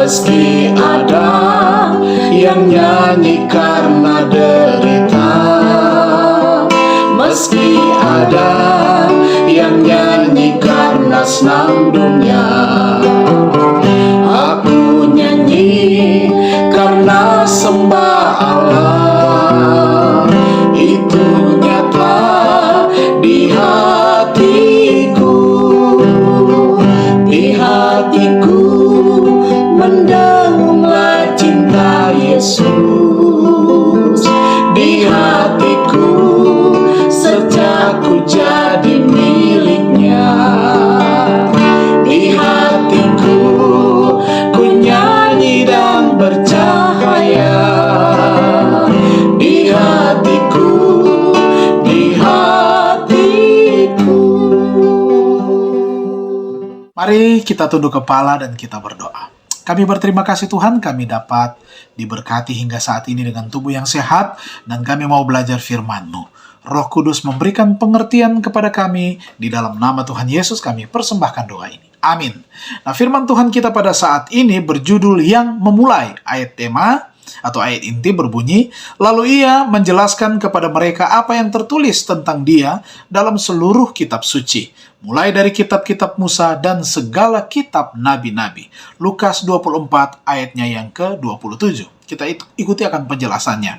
Meski ada yang nyanyi karena derita, meski ada yang nyanyi karena senang dunia, aku nyanyi karena sembah Allah. Itu nyata di hatiku, di hatiku mendengunglah cinta Yesus. Di hatiku sejak ku jadi miliknya. Di hatiku ku nyanyi dan bercahaya. Di hatiku, di hatiku. Mari kita tunduk kepala dan kita berdoa. Kami berterima kasih Tuhan, kami dapat diberkati hingga saat ini dengan tubuh yang sehat, dan kami mau belajar firman-Mu. Roh Kudus memberikan pengertian kepada kami. Di dalam nama Tuhan Yesus kami persembahkan doa ini. Amin. Nah, firman Tuhan kita pada saat ini berjudul yang memulai. Ayat tema atau ayat inti berbunyi, lalu ia menjelaskan kepada mereka apa yang tertulis tentang dia dalam seluruh kitab suci, mulai dari kitab-kitab Musa dan segala kitab nabi-nabi. Lukas 24 ayatnya yang ke-27. Kita ikuti akan penjelasannya.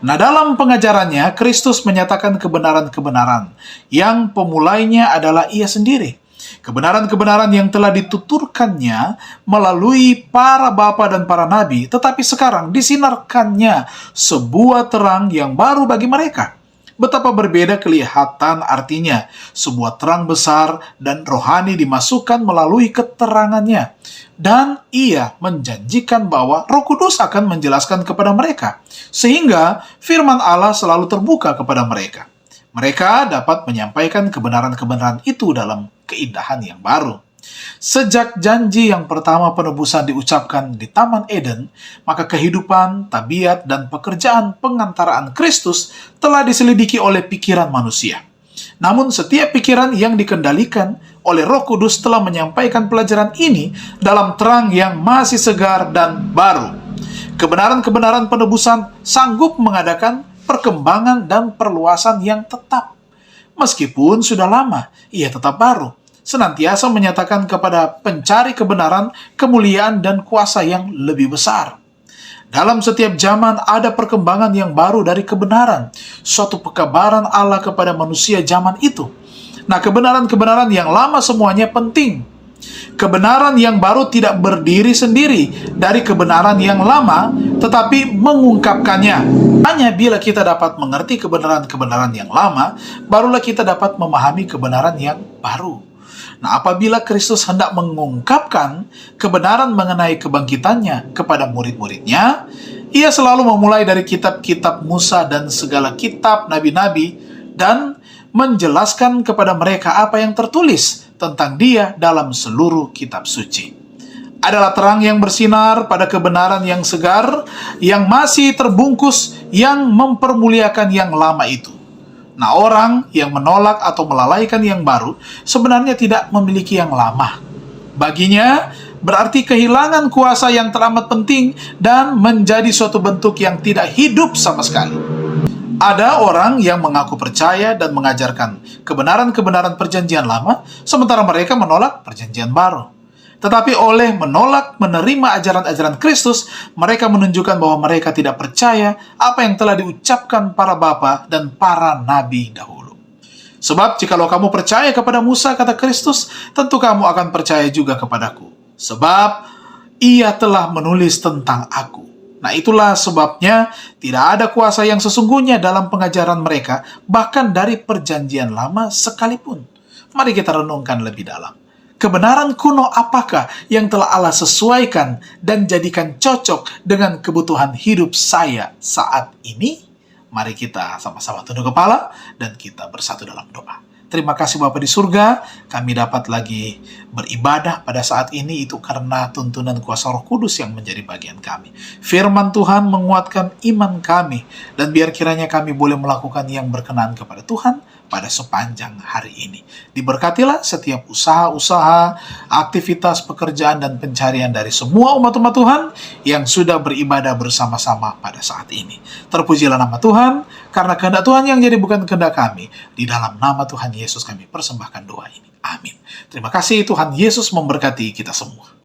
Nah, dalam pengajarannya, Kristus menyatakan kebenaran-kebenaran yang pemulainya adalah ia sendiri. Kebenaran-kebenaran yang telah dituturkannya melalui para bapa dan para nabi, tetapi sekarang disinarkannya sebuah terang yang baru bagi mereka. Betapa berbeda kelihatan artinya. Sebuah terang besar dan rohani dimasukkan melalui keterangannya. Dan ia menjanjikan bahwa Roh Kudus akan menjelaskan kepada mereka, sehingga firman Allah selalu terbuka kepada mereka. Mereka dapat menyampaikan kebenaran-kebenaran itu dalam keindahan yang baru. Sejak janji yang pertama penebusan diucapkan di Taman Eden, maka kehidupan, tabiat, dan pekerjaan pengantaraan Kristus telah diselidiki oleh pikiran manusia. Namun setiap pikiran yang dikendalikan oleh Roh Kudus telah menyampaikan pelajaran ini dalam terang yang masih segar dan baru. Kebenaran-kebenaran penebusan sanggup mengadakan perkembangan dan perluasan yang tetap. Meskipun sudah lama, ia tetap baru. Senantiasa menyatakan kepada pencari kebenaran, kemuliaan, dan kuasa yang lebih besar. Dalam setiap zaman ada perkembangan yang baru dari kebenaran, suatu pekabaran Allah kepada manusia zaman itu. Nah, kebenaran-kebenaran yang lama semuanya penting. Kebenaran yang baru tidak berdiri sendiri dari kebenaran yang lama, tetapi mengungkapkannya. Hanya bila kita dapat mengerti kebenaran-kebenaran yang lama, barulah kita dapat memahami kebenaran yang baru. Nah, apabila Kristus hendak mengungkapkan kebenaran mengenai kebangkitannya kepada murid-muridnya, ia selalu memulai dari kitab-kitab Musa dan segala kitab nabi-nabi dan menjelaskan kepada mereka apa yang tertulis tentang dia dalam seluruh kitab suci. Adalah terang yang bersinar pada kebenaran yang segar, yang masih terbungkus, yang mempermuliakan yang lama itu. Nah, orang yang menolak atau melalaikan yang baru sebenarnya tidak memiliki yang lama. Baginya, berarti kehilangan kuasa yang teramat penting dan menjadi suatu bentuk yang tidak hidup sama sekali. Ada orang yang mengaku percaya dan mengajarkan kebenaran-kebenaran perjanjian lama, sementara mereka menolak perjanjian baru. Tetapi oleh menolak menerima ajaran-ajaran Kristus, mereka menunjukkan bahwa mereka tidak percaya apa yang telah diucapkan para bapa dan para nabi dahulu. Sebab jikalau kamu percaya kepada Musa, kata Kristus, tentu kamu akan percaya juga kepadaku. Sebab ia telah menulis tentang aku. Nah, itulah sebabnya tidak ada kuasa yang sesungguhnya dalam pengajaran mereka, bahkan dari perjanjian lama sekalipun. Mari kita renungkan lebih dalam. Kebenaran kuno apakah yang telah Allah sesuaikan dan jadikan cocok dengan kebutuhan hidup saya saat ini? Mari kita sama-sama tunduk kepala dan kita bersatu dalam doa. Terima kasih Bapa di surga, kami dapat lagi beribadah pada saat ini itu karena tuntunan kuasa Roh Kudus yang menjadi bagian kami. Firman Tuhan menguatkan iman kami, dan biar kiranya kami boleh melakukan yang berkenan kepada Tuhan, pada sepanjang hari ini. Diberkatilah setiap usaha-usaha, aktivitas pekerjaan dan pencarian dari semua umat-umat Tuhan yang sudah beribadah bersama-sama pada saat ini. Terpujilah nama Tuhan, karena kehendak Tuhan yang jadi bukan kehendak kami. Di dalam nama Tuhan Yesus kami persembahkan doa ini. Amin. Terima kasih, Tuhan Yesus memberkati kita semua.